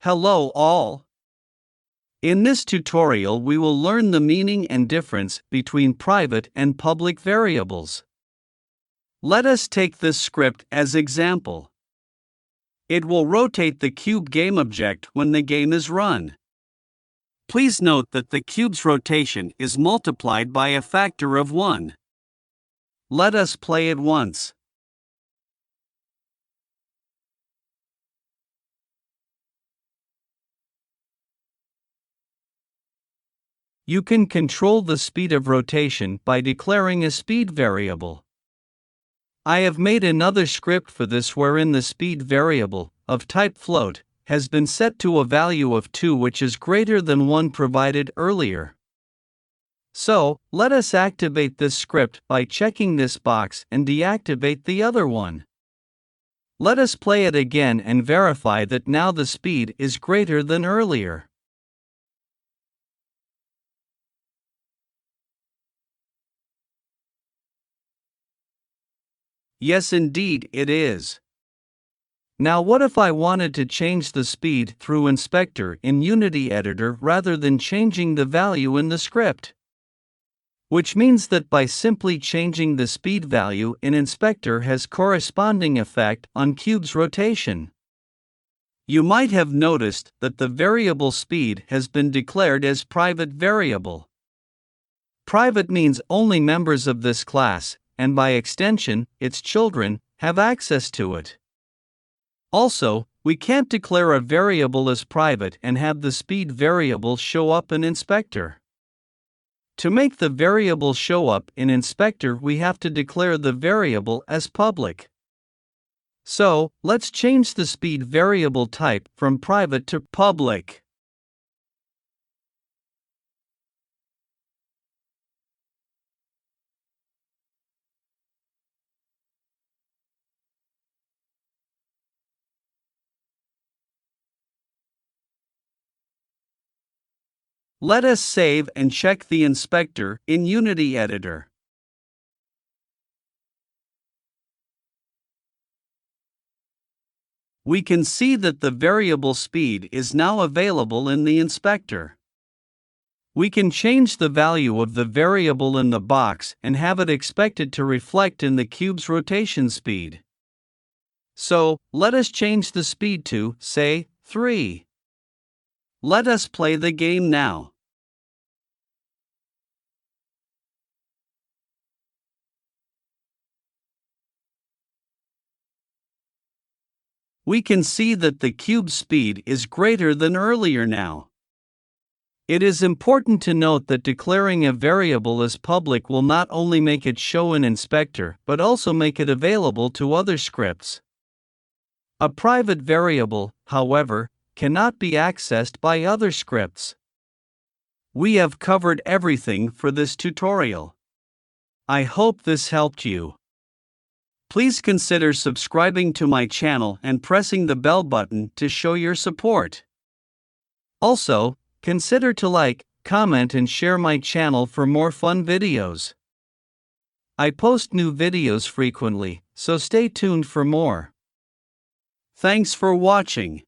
Hello all. In this tutorial we will learn the meaning and difference between private and public variables. Let us take this script as example. It will rotate the cube game object when the game is run. Please note that the cube's rotation is multiplied by a factor of 1. Let us play it once. You can control the speed of rotation by declaring a speed variable. I have made another script for this wherein the speed variable, of type float, has been set to a value of 2 which is greater than 1 provided earlier. So, let us activate this script by checking this box and deactivate the other one. Let us play it again and verify that now the speed is greater than earlier. Yes, indeed, it is. Now what if I wanted to change the speed through Inspector in Unity Editor rather than changing the value in the script? Which means that by simply changing the speed value in Inspector has corresponding effect on cube's rotation. You might have noticed that the variable speed has been declared as private variable. Private means only members of this class, and by extension, its children, have access to it. Also, we can't declare a variable as private and have the speed variable show up in Inspector. To make the variable show up in Inspector, we have to declare the variable as public. So, let's change the speed variable type from private to public. Let us save and check the Inspector in Unity Editor. We can see that the variable speed is now available in the Inspector. We can change the value of the variable in the box and have it expected to reflect in the cube's rotation speed. So, let us change the speed to, say, 3. Let us play the game now. We can see that the cube speed is greater than earlier now. It is important to note that declaring a variable as public will not only make it show in Inspector but also make it available to other scripts. A private variable, however, cannot be accessed by other scripts. We have covered everything for this tutorial. I hope this helped you. Please consider subscribing to my channel and pressing the bell button to show your support. Also, consider to like, comment and share my channel for more fun videos. I post new videos frequently, so stay tuned for more. Thanks for watching.